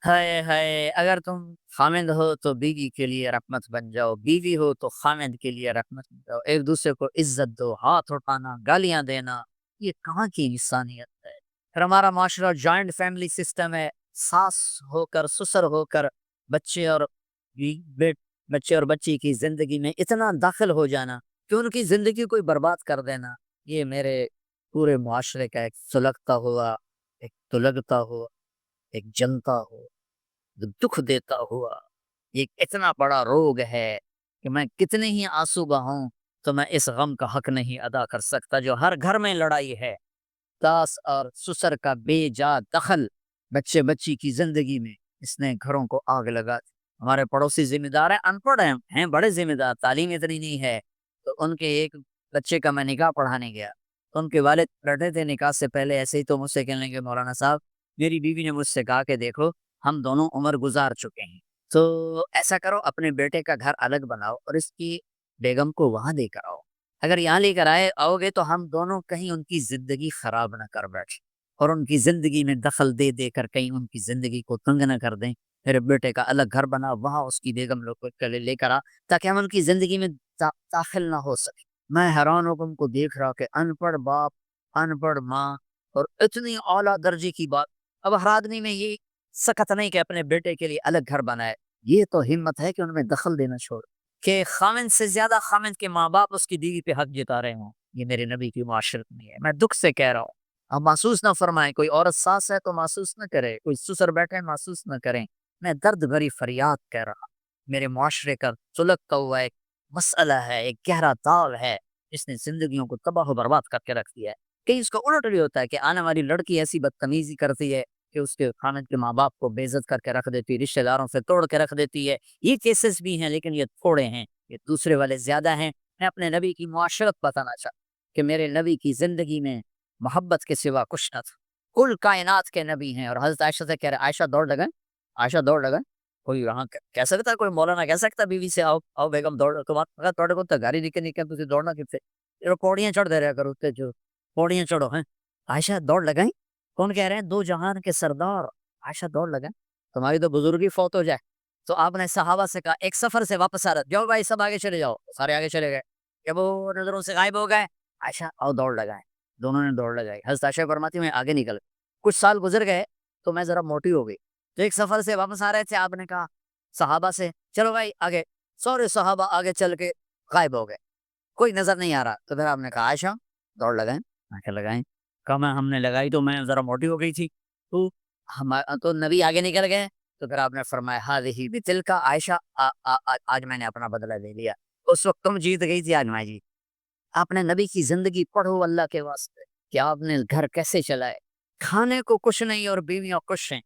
ہائے ہائے، اگر تم خامند ہو تو بیوی کے لیے رحمت بن جاؤ، بیوی ہو تو خامند کے لیے رحمت بن جاؤ، ایک دوسرے کو عزت دو، ہاتھ اٹھانا، گالیاں دینا، یہ کہاں کی انسانیت ہے؟ پھر ہمارا معاشرہ جوائنٹ فیملی سسٹم ہے، ساس ہو کر سسر ہو کر بچے اور بی- بیٹ بچے اور بچی کی زندگی میں اتنا داخل ہو جانا کہ ان کی زندگی کو برباد کر دینا، یہ میرے پورے معاشرے کا ایک سلگتا ہوا، ایک تلگتا ہوا، ایک جلتا ہوا، دکھ دیتا ہوا ایک اتنا بڑا روگ ہے کہ میں کتنے ہی آنسو بہاؤں تو میں اس غم کا حق نہیں ادا کر سکتا جو ہر گھر میں لڑائی ہے، ساس اور سسر کا بے جا دخل بچے بچی کی زندگی میں، اس نے گھروں کو آگ لگا دی۔ ہمارے پڑوسی ذمہ دار ہیں، ان پڑھ ہیں بڑے ذمہ دار، تعلیم اتنی نہیں ہے، تو ان کے ایک بچے کا میں نکاح پڑھانے گیا تو ان کے والد بیٹھے تھے نکاح سے پہلے، ایسے ہی تو مجھ سے کہنے لگے مولانا صاحب میری بیوی نے مجھ سے کہا کہ دیکھو ہم دونوں عمر گزار چکے ہیں، تو ایسا کرو اپنے بیٹے کا گھر الگ بناؤ اور اس کی بیگم کو وہاں لے کر آؤ، اگر یہاں لے کر آؤ گے تو ہم دونوں کہیں ان کی زندگی خراب نہ کر بیٹھے اور ان کی زندگی میں دخل دے دے کر کہیں ان کی زندگی کو تنگ نہ کر دیں، میرے بیٹے کا الگ گھر بنا، وہاں اس کی بیگم لوگ کو لے کر آ تاکہ ہم ان کی زندگی میں داخل نہ ہو سکے۔ میں حیران ہو ان کو دیکھ رہا کہ ان پڑھ باپ، ان پڑھ ماں، اور اتنی اعلیٰ درجے کی بات، اب ہر آدمی میں یہ سخت نہیں کہ اپنے بیٹے کے لیے الگ گھر بنائے، یہ تو ہمت ہے کہ ان میں دخل دینا چھوڑ کہ خامند سے زیادہ خامند کے ماں باپ اس کی بیوی پہ حق جتا رہے ہوں، یہ میرے نبی کی معاشرت میں ہے، میں دکھ سے کہہ رہا ہوں۔ اب محسوس نہ فرمائیں، کوئی عورت ساس ہے تو محسوس نہ کرے، کوئی سسر بیٹھے محسوس نہ کریں، میں درد بھری فریاد کہہ رہا ہوں۔ میرے معاشرے کا سلگتا ہوا ایک مسئلہ ہے، ایک گہرا داغ ہے جس نے زندگیوں کو تباہ و برباد کر کے رکھ دیا ہے۔ کہیں اس کا الٹ بھی ہوتا ہے کہ آنے والی لڑکی ایسی بدتمیزی کرتی ہے کہ اس کے خاند کے ماں باپ کو بے عزت کر کے رکھ دیتی ہے، رشتہ داروں سے توڑ کے رکھ دیتی ہے، یہ کیسز بھی ہیں لیکن یہ تھوڑے ہیں، یہ دوسرے والے زیادہ ہیں۔ میں اپنے نبی کی معاشرت بتانا چاہتا کہ میرے نبی کی زندگی میں محبت کے سوا کچھ نہ تھا، کل کائنات کے نبی ہیں، اور حضرت عائشہ سے کہہ رہے عائشہ دوڑ لگائیں، عائشہ دوڑ لگائیں، کوئی وہاں کہہ سکتا ہے، کوئی مولانا کہہ سکتا ہے بیوی سے آؤ آؤ بیگم دوڑ، تھوڑے کو تو گاڑی نکل نکل تھی دوڑنا کس سے، پوڑیاں چڑھ دے رہا کرو جو پوڑیاں چڑھو ہیں، عائشہ دوڑ لگائیں، کون کہہ رہے ہیں دو جہان کے سردار، عائشہ دوڑ لگائیں، تمہاری تو بزرگی فوت ہو جائے، تو آپ نے صحابہ سے کہا ایک سفر سے واپس آ رہا، جاؤ بھائی سب آگے چلے جاؤ، سارے آگے چلے گئے کہ وہ نظروں سے غائب ہو گئے، عائشہ آؤ دوڑ لگائیں، دونوں نے دوڑ لگائی، حضرت عائشہ فرماتی میں آگے نکل، کچھ سال گزر گئے تو میں ذرا موٹی ہو گئی، تو ایک سفر سے واپس آ رہے تھے، آپ نے کہا صحابہ سے چلو بھائی آگے، سورے صحابہ آگے چل کے غائب ہو گئے، کوئی نظر نہیں آ رہا، تو پھر آپ نے کہا عائشہ دوڑ لگائیں، میں کہا لگائیں، کہا ہم نے لگائی تو میں ذرا موٹی ہو گئی تھی، تو تو نبی آگے نکل گئے، تو پھر آپ نے فرمایا ہاذہ بتلک عائشہ، آج میں نے اپنا بدلہ لے لیا، اس وقت تم جیت گئی تھی، آج میں جیت۔ آپ نے نبی کی زندگی پڑھو اللہ کے واسطے کہ آپ نے گھر کیسے چلائے، کھانے کو کچھ نہیں اور بیویاں خوش ہیں،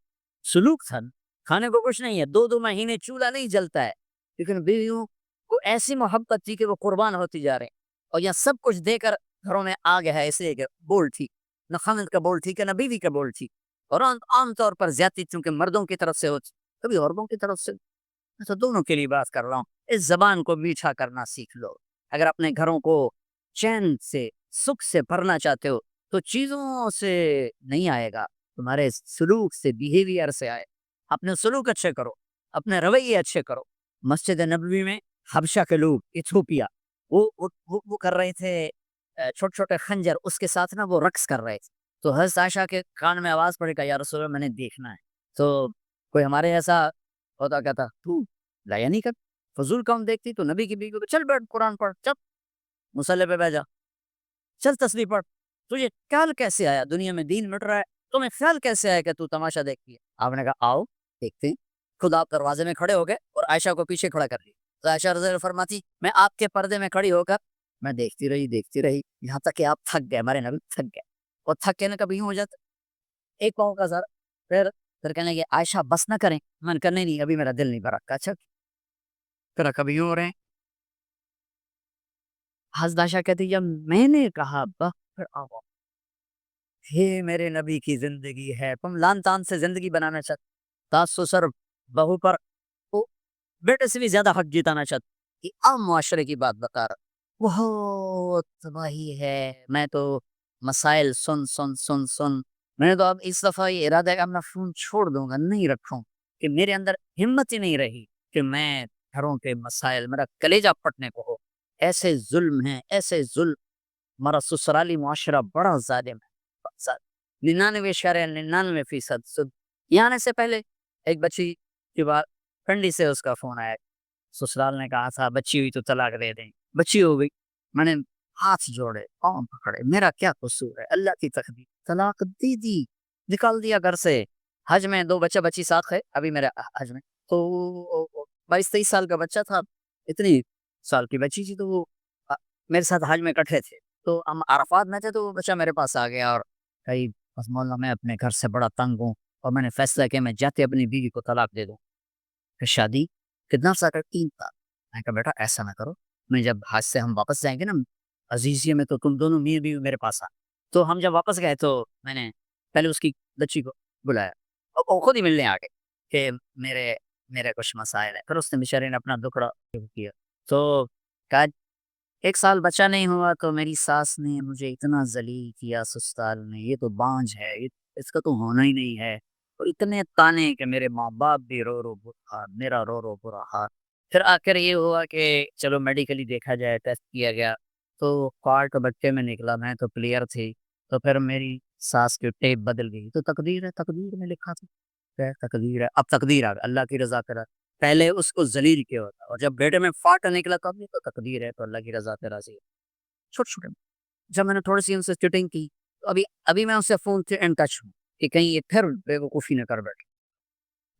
سلوک تھا، کھانے کو کچھ نہیں ہے، دو دو مہینے چولہا نہیں جلتا ہے، لیکن بیویوں کو ایسی محبت تھی کہ وہ قربان ہوتی جا رہے ہیں، اور یہ سب کچھ دے کر گھروں میں آ گیا ہے، اس لیے کہ بول تھی، نہ خامد کا بول تھی کہ نہ بیوی کا بول تھی، اور عام طور پر زیادتی چونکہ مردوں کی طرف سے ہوتی، کبھی عورتوں کی طرف سے، میں تو دونوں کے لیے بات کر رہا ہوں، اس زبان کو میٹھا کرنا سیکھ لو، اگر اپنے گھروں کو چین سے سکھ سے بھرنا چاہتے ہو تو چیزوں سے نہیں آئے گا، تمہارے سلوک سے، بیہیویئر سے آئے، اپنے سلوک اچھے کرو، اپنے رویے اچھے کرو۔ مسجد نبوی میں حبشہ کے لوگ ایتھوپیا وہ کر رہے تھے چھوٹے چھوٹے خنجر، اس کے ساتھ نا وہ رقص کر رہے تھے، تو حضرت عائشہ کے کان میں آواز پڑی کہ یا رسول اللہ میں نے دیکھنا ہے، تو کوئی ہمارے ایسا ہوتا کہتا تو لایا نہیں کر، فضول کام دیکھتی، تو نبی کی بیوی کو چل بیٹھ قرآن پڑھ، چل مصلی پہ بیٹھ جا، چل تسبیح پڑھ، تجھے خیال کیسے آیا دنیا میں دین مٹ رہا ہے، تمہیں خیال کیسے آیا کہ تو تماشا دیکھتی ہے؟ آپ نے کہا آؤ دیکھتے ہیں، خود آپ دروازے میں کھڑے ہو گئے اور عائشہ کو پیچھے کھڑا کر لیا، تو عائشہ رضی اللہ عنہا فرماتی میں آپ کے پردے میں کھڑی ہو کر میں دیکھتی رہی یہاں تک کہ آپ تھک گئے، ہمارے نبی تھک گئے، اور تھک کے نا کبھی یوں ہو جاتا ایک پاؤں کا سر، پھر کہنے لگے عائشہ بس نہ کریں، من کرنے نہیں ابھی میرا دل نہیں بھرا، اچھا پھر کبھی یوں ہو رہے ہیں، حضرت عائشہ کہتی جب میں نے کہا پھر آؤ، یہ میرے نبی کی زندگی ہے، تم لان تان سے زندگی بنانا چاہتے، ساس سسر بہو پر وہ بیٹے سے بھی زیادہ حق جتانا چاہتے، یہ عام معاشرے کی بات بتا رہا، بہت تباہی ہے، میں تو مسائل سن میں نے تو اب اس دفعہ یہ ارادہ ہے کہ اپنا فون چھوڑ دوں گا، نہیں رکھوں، کہ میرے اندر ہمت ہی نہیں رہی کہ میں گھروں کے مسائل میرا کلیجہ پھٹنے کو ہو. ایسے ظلم ہیں، ایسے ظلم. ہمارا سسرالی معاشرہ بڑا ظالم ہے، بہت زیادہ. 99.99% سود. یہاں آنے سے پہلے ایک بچی کی بات ٹھنڈی سے اس کا فون آیا. سسرال نے کہا تھا بچی ہوئی تو طلاق دے دیں. بچی ہو گئی. میں نے ہاتھ جوڑے، پاؤں پکڑے، میرا کیا قصور ہے؟ اللہ کی تقدیر. طلاق دی دی، نکال دیا گھر سے. حج میں 2 بچہ بچی ساتھ ہے ابھی میرے حج میں. تو 22-23 سال کا بچہ تھا، اتنی سال کی بچی تھی. تو وہ میرے ساتھ حج میں کٹھے تھے. تو ہم عرفات میں تھے تو وہ بچہ میرے پاس آ گیا اور کئی بس مولانا میں اپنے گھر سے بڑا تنگ ہوں اور میں نے فیصلہ کیا میں جاتے اپنی بیوی کو طلاق دے دوں. پھر شادی کتنا سا کر 3 سال. میں کہا بیٹا ایسا نہ کرو، میں جب حج سے ہم واپس جائیں گے نا عزیزیہ میں تو تم دونوں میاں بیوی میرے پاس آ. تو ہم جب واپس گئے تو میں نے پہلے اس کی بچی کو بلایا اور وہ خود ہی ملنے آ گئے کہ میرے کچھ مسائل ہیں. پھر اس نے بیچارے نے اپنا دکھڑا کیا. تو کہا 1 سال بچہ نہیں ہوا تو میری ساس نے مجھے اتنا ذلیل کیا سسرال میں، یہ تو بانجھ ہے، اس کا تو ہونا ہی نہیں ہے. اور اتنے تانے کہ میرے ماں باپ بھی رو رو برا حال، میرا رو رو برا حال. پھر آخر یہ ہوا کہ چلو میڈیکلی دیکھا جائے، ٹیسٹ کیا گیا تو فالٹ بچے میں نکلا، میں تو کلیئر تھی. تو پھر میری ساس کی ٹیپ بدل گئی. تو تقدیر ہے، تقدیر میں لکھا تھا. خیر تقدیر ہے، اب تقدیر آ گئی، اللہ کی رضا کرا. پہلے اس کو ذلیل کیا ہوتا اور جب بیٹے میں فاٹ نکلا تو اب یہ تو تقدیر ہے، تو اللہ کی رضا پہ راضی ہے. چھوٹے چھوٹے جب میں نے تھوڑی سی ان سے چیٹنگ کی تو ابھی میں اس سے فون سے ان ٹچ ہوں کہ کہیں یہ پھر بیوقوفی نہ کر بیٹھے.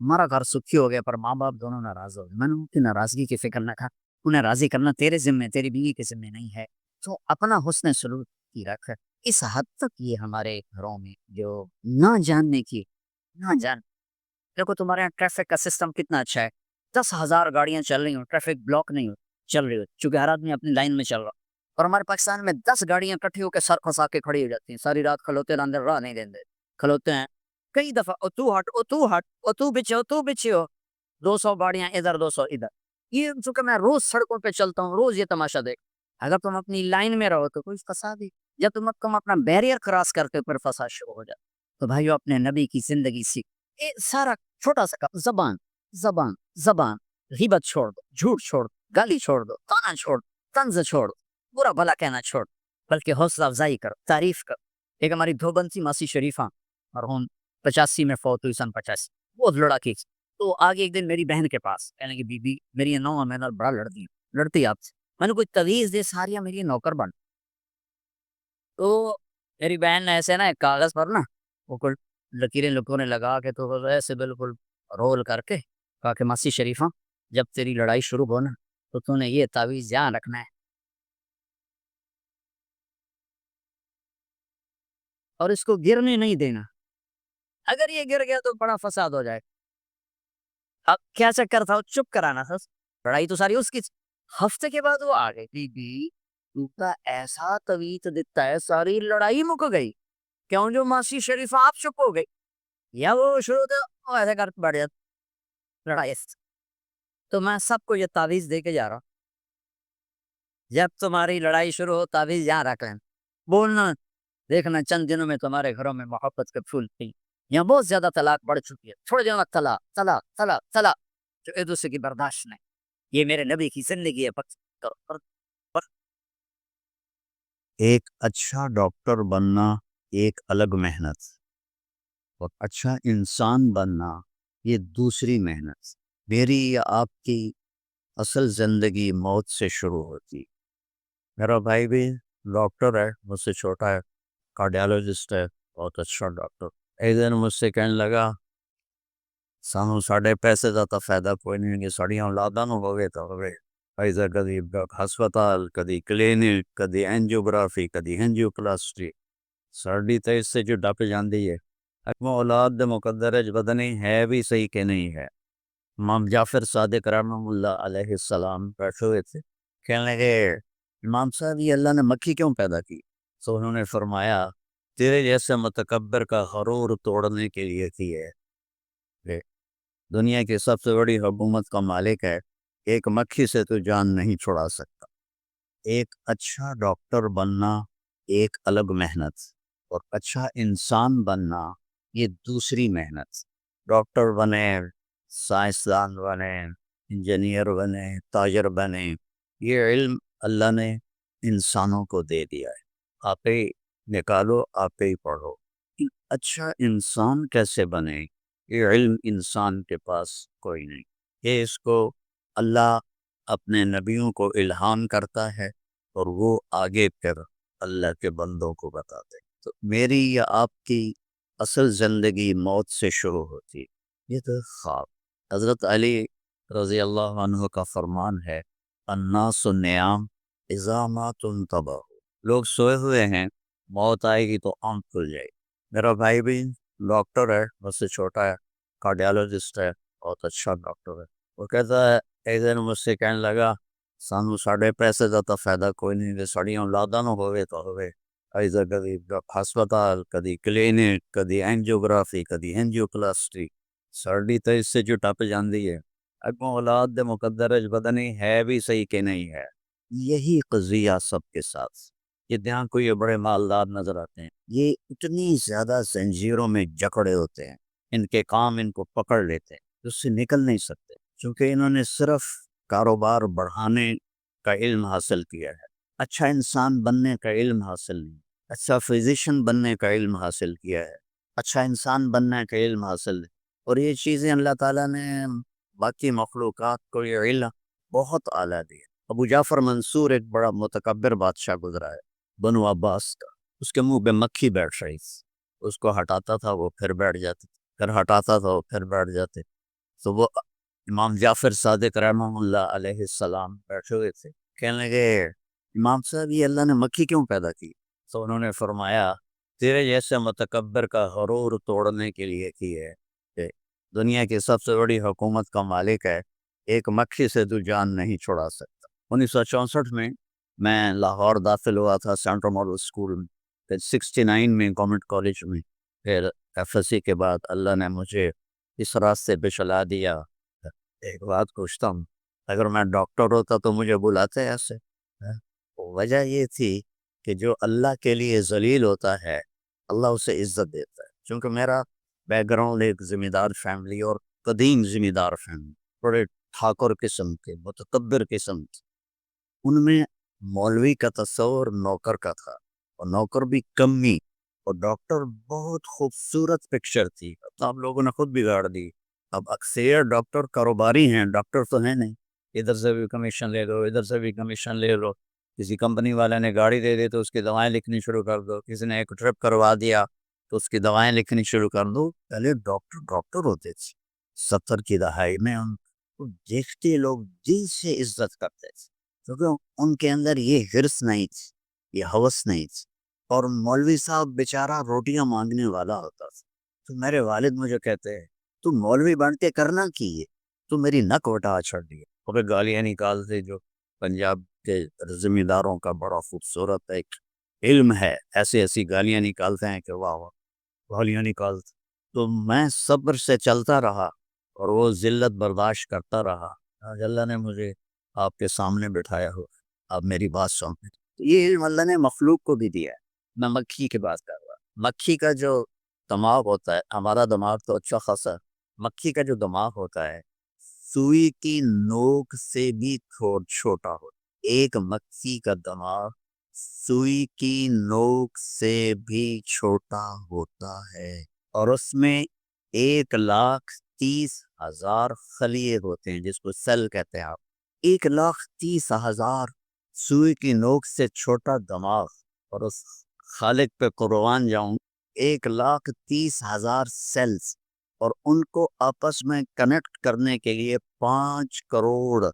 ہمارا گھر سکھی ہو گیا پر ماں باپ دونوں ناراض ہو گئے. میں نے ان کی ناراضگی کی فکر نہ کھا، انہیں راضی کرنا تیرے ذمے، تیری بیوی کے ذمے نہیں ہے. تو اپنا حسن سلوک کی رکھ. اس حد تک یہ ہمارے گھروں میں جو نہ جاننے کی نہ جان. دیکھو تمہارے یہاں ٹریفک کا سسٹم کتنا اچھا ہے. 10,000 گاڑیاں چل رہی ہوں، ٹریفک بلاک نہیں ہو چل رہی ہو چونکہ ہر آدمی اپنی لائن میں چل رہا. اور ہمارے پاکستان میں 10 گاڑیاں کٹھی ہو کے سر پھنسا کے کھڑی ہو جاتی ہیں، ساری رات کھلوتے اندر راہ نہیں دیں کھلوتے ہیں. کئی دفعہ او تو ہٹ او تو ہٹ او تو بچے ہو تو بچے ہو. 200 گاڑیاں ادھر 200 ادھر. یہ چونکہ میں روز سڑکوں پہ چلتا ہوں، روز یہ تماشا دیکھ. اگر تم اپنی لائن میں رہو تو کوئی فساد ہی. جب تم اپنا بیریئر کراس کرتے ہو پھر فساد شروع ہو جاتا. تو بھائیو اپنے نبی کی زندگی سیکھ. یہ سارا چھوٹا سا کام زبان زبان زبان. غیبت چھوڑ دو، جھوٹ چھوڑ دو، گالی چھوڑ دو، تانا چھوڑ دو، طنز چھوڑ دو، برا بھلا کہنا چھوڑ دو، بلکہ حوصلہ افزائی کرو، تعریف کرو. ایک ہماری دھوبن تھی ماسی شریفہ مرحوم 85 میں فوت ہوئی، 85 بہت لڑاکی تھی. تو آگے ایک دن میری بہن کے پاس کہنے کی بی بی میری نو میں بڑا لڑتی آپ سے. میں نے کوئی تویز دے ساریا میری نوکر بن. تو میری بہن نے ایسے نا ایک کاغذ پر نا وہ کل لکیریں لکونے لگا کے تو ایسے بالکل رول کر کے کہا کہ ماسی شریفہ جب تیری لڑائی شروع ہو نا تو نے یہ تعویذ یہاں رکھنا ہے اور اس کو گرنے نہیں دینا. اگر یہ گر گیا تو بڑا فساد ہو جائے. اب کیا چکر تھا، چپ کرانا تھا. لڑائی تو ساری اس کی. ہفتے کے بعد وہ آ گئی بی بی تو کا ایسا تویت دیتا ہے ساری لڑائی مک گئی. کیوں جو ماسی شریفہ آپ چپ ہو گئی یا وہ شروع تو ایسے کر بڑھ جاتا لڑائی. تو میں سب کو یہ تعویذ دے کے جا رہا ہوں، جب تمہاری لڑائی شروع ہو تعویذ یہاں رکھ لیں. بولنا دیکھنا چند دنوں میں تمہارے گھروں میں محبت کے پھول تھی. یہاں بہت زیادہ طلاق بڑھ چکی ہے، تھوڑے دنوں تک طلاق طلاق طلاق طلاق جو ایک دوسرے کی برداشت نہیں. یہ میرے نبی کی زندگی ہے. ایک اچھا ڈاکٹر بننا ایک الگ محنت اور اچھا انسان بننا یہ دوسری محنت. میری یا آپ کی اصل زندگی موت سے شروع ہوتی. میرا بھائی بھی ڈاکٹر ہے، مجھ سے چھوٹا ہے، کارڈیالوجسٹ ہے، بہت اچھا ڈاکٹر. ایک دن مجھ سے کہنے لگا سانو ساڑھے پیسے زیادہ فائدہ کوئی نہیں، ساڑیاں اولاداں نو ہوگے تو ہوگے ایسا کدی ہسپتال کدی کلینک کدی اینجیوگرافی کدی اینجیوپلاسٹی ساڑی تو اس سے جو ڈپ جاندی ہے. اکمہ اولاد دے مقدر ہے بدنی ہے بھی صحیح کہ نہیں ہے. امام جعفر صادق رحمہ اللہ علیہ السلام بیٹھے ہوئے تھے، کہنے لگے امام صاحب یہ اللہ نے مکھی کیوں پیدا کی؟ تو انہوں نے فرمایا تیرے جیسے متکبر کا غرور توڑنے کے لیے کی ہے. دنیا کی سب سے بڑی حکومت کا مالک ہے، ایک مکھی سے تو جان نہیں چھڑا سکتا. ایک اچھا ڈاکٹر بننا ایک الگ محنت اور اچھا انسان بننا یہ دوسری محنت. ڈاکٹر بنے سائنسدان بنے، انجینئر بنے، تاجر بنے، یہ علم اللہ نے انسانوں کو دے دیا ہے. آپ ہی نکالو، آپ ہی پڑھو. اچھا انسان کیسے بنے، یہ علم انسان کے پاس کوئی نہیں. یہ اس کو اللہ اپنے نبیوں کو الہام کرتا ہے اور وہ آگے پھر اللہ کے بندوں کو بتاتے. تو میری یا آپ کی اصل زندگی موت سے شروع ہوتی ہے. یہ تو خواب. حضرت علی رضی اللہ عنہ کا فرمان ہے، الناس نیام اذا ما تنتبہ. لوگ سوئے ہوئے ہیں، موت آئے گی تو آنکھ کھل جائے گی. میرا بھائی بھی ڈاکٹر ہے، مجھ سے چھوٹا ہے، کارڈیالوجسٹ ہے، بہت اچھا ڈاکٹر ہے. وہ کہتا ہے ایک دن مجھ سے کہنے لگا، سانو ساڑھے پیسے کا تو فائدہ کوئی نہیں، کہ سڑیوں لادا نہ ہوئے تو ہوئے. ایسا کدی ہسپتال، کدی کلینک، کدی اینجیوگرافی، کدی اینجیوپلاسٹی، سڑی تو اس سے جو ٹپ جاندی ہے. اگوں اولاد دے مقدر پتہ نہیں ہے بھی صحیح کہ نہیں ہے. یہی قضیہ سب کے ساتھ. یہ یہاں کوئی بڑے مالدار نظر آتے ہیں، یہ اتنی زیادہ زنجیروں میں جکڑے ہوتے ہیں، ان کے کام ان کو پکڑ لیتے ہیں، اس سے نکل نہیں سکتے، چونکہ انہوں نے صرف کاروبار بڑھانے کا علم حاصل کیا ہے. اچھا انسان بننے کا علم حاصل نہیں، اچھا فزیشین بننے کا علم حاصل کیا ہے، اچھا انسان بننے کا علم حاصل ہے. اور یہ چیزیں اللہ تعالیٰ نے باقی مخلوقات کو یہ علم بہت اعلیٰ دی ہے. ابو جعفر منصور ایک بڑا متکبر بادشاہ گزرا ہے، بنو عباس کا. اس کے منہ پہ مکھی بیٹھ رہی تھی، اس کو ہٹاتا تھا وہ پھر بیٹھ جاتے، پھر ہٹاتا تھا وہ پھر بیٹھ جاتے. تو وہ امام جعفر صادق رحمہ اللہ علیہ السلام بیٹھے ہوئے تھے، کہنے لگے امام صاحب یہ اللہ نے مکھی کیوں پیدا کی؟ تو انہوں نے فرمایا تیرے جیسے متکبر کا غرور توڑنے کے لیے کی ہے، کہ دنیا کی سب سے بڑی حکومت کا مالک ہے، ایک مکھی سے تو جان نہیں چھڑا سکتا. 1964 میں لاہور داخل ہوا تھا سینٹرل ماڈل اسکول میں، پھر 69 میں گورنمنٹ کالج میں، پھر ایف ایس سی کے بعد اللہ نے مجھے اس راستے پہ چلا دیا. ایک بات پوچھتا ہوں، اگر میں ڈاکٹر ہوتا تو مجھے بلاتے ایسے؟ وجہ یہ تھی کہ جو اللہ کے لیے ذلیل ہوتا ہے اللہ اسے عزت دیتا ہے. چونکہ میرا بیک گراؤنڈ ایک ذمہ دار فیملی اور قدیم ذمہ دار فیملی، بڑے ٹھاکر قسم کے، متکبر قسم کے. ان میں مولوی کا تصور نوکر کا تھا، اور نوکر بھی کمی، اور ڈاکٹر بہت خوبصورت پکچر تھی. اب آپ لوگوں نے خود بگاڑ دی. اب اکثر ڈاکٹر کاروباری ہیں، ڈاکٹر تو ہیں نہیں. ادھر سے بھی کمیشن لے لو، ادھر سے بھی کمیشن لے لو. کسی کمپنی والے نے گاڑی دے دی تو اس کی دوائیں لکھنی شروع کر دو، کسی نے ایک ٹرپ کروا دیا تو اس کی دوائیں لکھنی شروع کر دو. پہلے ڈاکٹر ہوتے تھے. 70 کی دہائی میں ان کو دیکھتے لوگ دل سے عزت کرتے تھے، کیونکہ ان کے اندر یہ حرص نہیں تھی، یہ ہوس نہیں تھی. اور مولوی صاحب بیچارہ روٹیاں مانگنے والا ہوتا تھا. تو میرے والد مجھے کہتے ہیں تو مولوی بن کے کرنا کی ہے، تو میری نک وٹا چھڑ دیا. اور گالیاں نکالتے، جو پنجاب کے ذمہ داروں کا بڑا خوبصورت ایک علم ہے، ایسی ایسی گالیاں نکالتے ہیں کہ واہ واہ، گالیاں نکالتے. تو میں صبر سے چلتا رہا اور وہ ذلت برداشت کرتا رہا. آج اللہ نے مجھے آپ کے سامنے بٹھایا ہو، آپ میری بات سنیں. یہ علم اللہ نے مخلوق کو بھی دیا ہے. میں مکھی کی بات کر رہا. مکھی کا جو دماغ ہوتا ہے، ہمارا دماغ تو اچھا خاصا، مکھی کا جو دماغ ہوتا ہے سوئی کی نوک سے بھی چھوٹا ہوتا ہے. ایک مکھی کا دماغ سوئی کی نوک سے بھی چھوٹا ہوتا ہے، اور اس میں 1,30,000 خلیے ہوتے ہیں، جس کو سیل کہتے ہیں. آپ 1,30,000 سوئی کی نوک سے چھوٹا دماغ، اور اس خالق پہ قربان جاؤں، 1,30,000 سیلز، اور ان کو آپس میں کنیکٹ کرنے کے لیے 5 کروڑ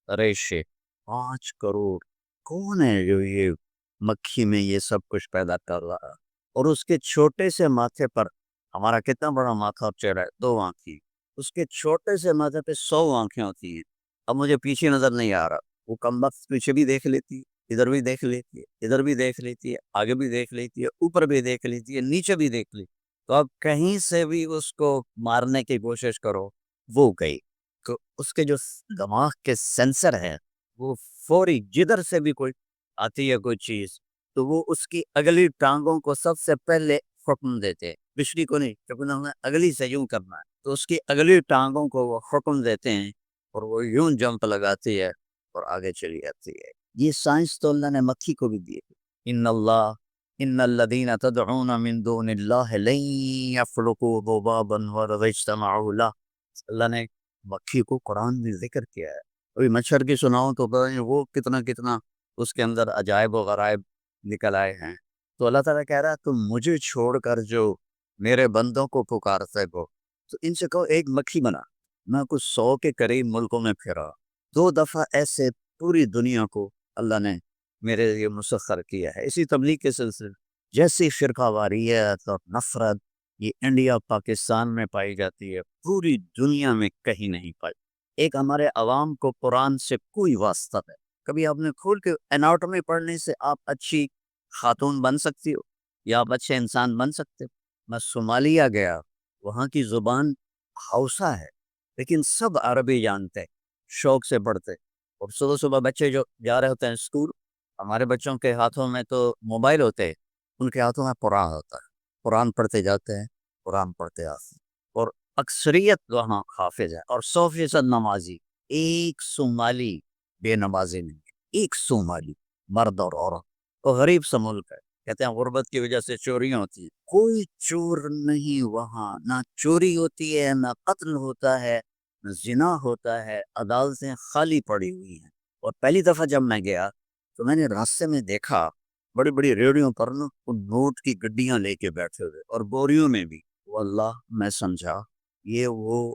ریشے. 5 کروڑ. کون ہے جو یہ مکھی میں یہ سب کچھ پیدا کر رہا ہے؟ اور اس کے چھوٹے سے ماتھے پر، ہمارا کتنا بڑا ماتھا اور چہرہ ہے، 2 آنکھیں، اس کے چھوٹے سے ماتھے پہ 100 آنکھیں ہوتی ہیں. اب مجھے پیچھے نظر نہیں آ رہا، وہ کم وقت پیچھے بھی دیکھ لیتی ہے، ادھر بھی دیکھ لیتی ہے، ادھر بھی دیکھ لیتی ہے، آگے بھی دیکھ لیتی ہے، اوپر بھی دیکھ لیتی ہے، نیچے بھی دیکھ لیتی. تو اب کہیں سے بھی اس کو مارنے کی کوشش کرو، وہ گئی. تو اس کے جو دماغ کے سینسر ہیں وہ فوری جدھر سے بھی کوئی آتی ہے کوئی چیز تو وہ اس کی اگلی ٹانگوں کو سب سے پہلے حکم دیتے، پچھلی کو نہیں، کیونکہ انہوں نے اگلی سے یوں کرنا ہے. تو اس کی اگلی ٹانگوں کو وہ حکم دیتے ہیں اور وہ یوں جمپ لگاتی ہے اور آگے چلی جاتی ہے. یہ سائنس تو اللہ نے مکھی کو بھی دی ہے. ان الذین تدعون من دون اللہ لن یخلقوا ذبابا ولو اجتمعوا له. اللہ نے مکھی کو قرآن میں ذکر کیا ہے. ابھی مچھر کی سناؤں تو پتہ نہیں وہ کتنا کتنا اس کے اندر عجائب و غرائب نکل آئے ہیں. تو اللہ تعالیٰ کہہ رہا ہے تم مجھے چھوڑ کر جو میرے بندوں کو پکارتے ہو تو ان سے کہو ایک مکھی بنا. میں کچھ 100 کے قریب ملکوں میں پھرا, 2 دفعہ ایسے پوری دنیا کو اللہ نے میرے لیے مسخر کیا ہے. اسی تبلیغ کے سلسلے جیسی فرقہ واریت اور نفرت یہ انڈیا پاکستان میں پائی جاتی ہے, پوری دنیا میں کہیں نہیں پائی. ایک ہمارے عوام کو قرآن سے کوئی واسطہ ہے. کبھی آپ نے کھول کے اناٹومی پڑھنے سے آپ اچھی خاتون بن سکتی ہو یا آپ اچھے انسان بن سکتے ہو؟ میں صومالیہ گیا, وہاں کی زبان ہاؤسا ہے لیکن سب عربی جانتے ہیں, شوق سے پڑھتے. اور صبح صبح بچے جو جا رہے ہوتے ہیں اسکول, ہمارے بچوں کے ہاتھوں میں تو موبائل ہوتے ہیں, ان کے ہاتھوں میں قرآن ہوتا ہے, قرآن پڑھتے جاتے ہیں, قرآن پڑھتے آتے ہیں. اور اکثریت وہاں حافظ ہے اور 100% نمازی. ایک صومالی بے نمازی نہیں ہے, ایک صومالی مرد اور عورت. اور غریب سا ملک ہے, کہتے ہیں غربت کی وجہ سے چوریاں ہوتی ہیں. کوئی چور نہیں وہاں, نہ چوری ہوتی ہے, نہ قتل ہوتا ہے, نہ زنا ہوتا ہے. عدالتیں خالی پڑی ہوئی ہیں. اور پہلی دفعہ جب میں گیا تو میں نے راستے میں دیکھا بڑی بڑی ریڑیوں پر نا نوٹ کی گڈیاں لے کے بیٹھے ہوئے اور بوریوں میں بھی. واللہ میں سمجھا یہ وہ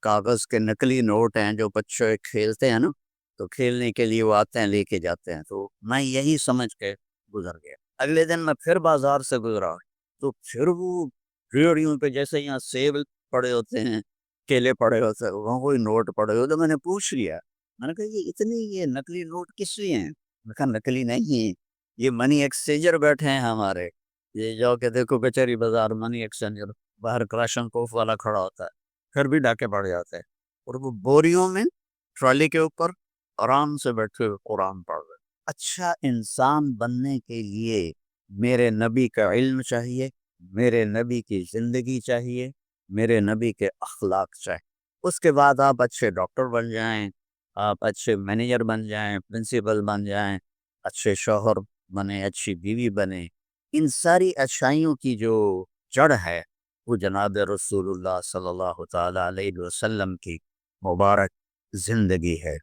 کاغذ کے نقلی نوٹ ہیں جو بچے کھیلتے ہیں نا, تو کھیلنے کے لیے وہ آتے ہیں لے کے جاتے ہیں. تو میں یہی سمجھ کے گزر گیا. اگلے دن میں پھر بازار سے گزرا تو پھر وہ ریڑیوں پہ جیسے یہاں سیب پڑے ہوتے ہیں, کیلے پڑے ہوتے ہیں, وہاں کوئی نوٹ پڑے ہوتے. میں نے پوچھ لیا, میں نے کہا یہ اتنے یہ نقلی نوٹ کس لیے ہیں؟ میں کہا نقلی نہیں, یہ منی ایکسچینجر بیٹھے ہیں ہمارے. یہ جاؤ کہ دیکھو کچہری بازار منی ایکسچینجر باہر کراشن کوف والا کھڑا ہوتا ہے, پھر بھی ڈاکے پڑ جاتے ہیں. اور وہ بوریوں میں ٹرالی کے اوپر آرام سے بیٹھے ہوئے قرآن پڑھ رہے. اچھا انسان بننے کے لیے میرے نبی کا علم چاہیے, میرے نبی کی زندگی چاہیے, میرے نبی کے اخلاق چاہیے. اس کے بعد آپ اچھے ڈاکٹر بن جائیں, آپ اچھے مینیجر بن جائیں, پرنسپل بن جائیں, اچھے شوہر بنے, اچھی بیوی بنے. ان ساری اچھائیوں کی جو جڑ ہے وہ جناب رسول اللہ صلی اللہ تعالیٰ علیہ وسلم کی مبارک زندگی ہے.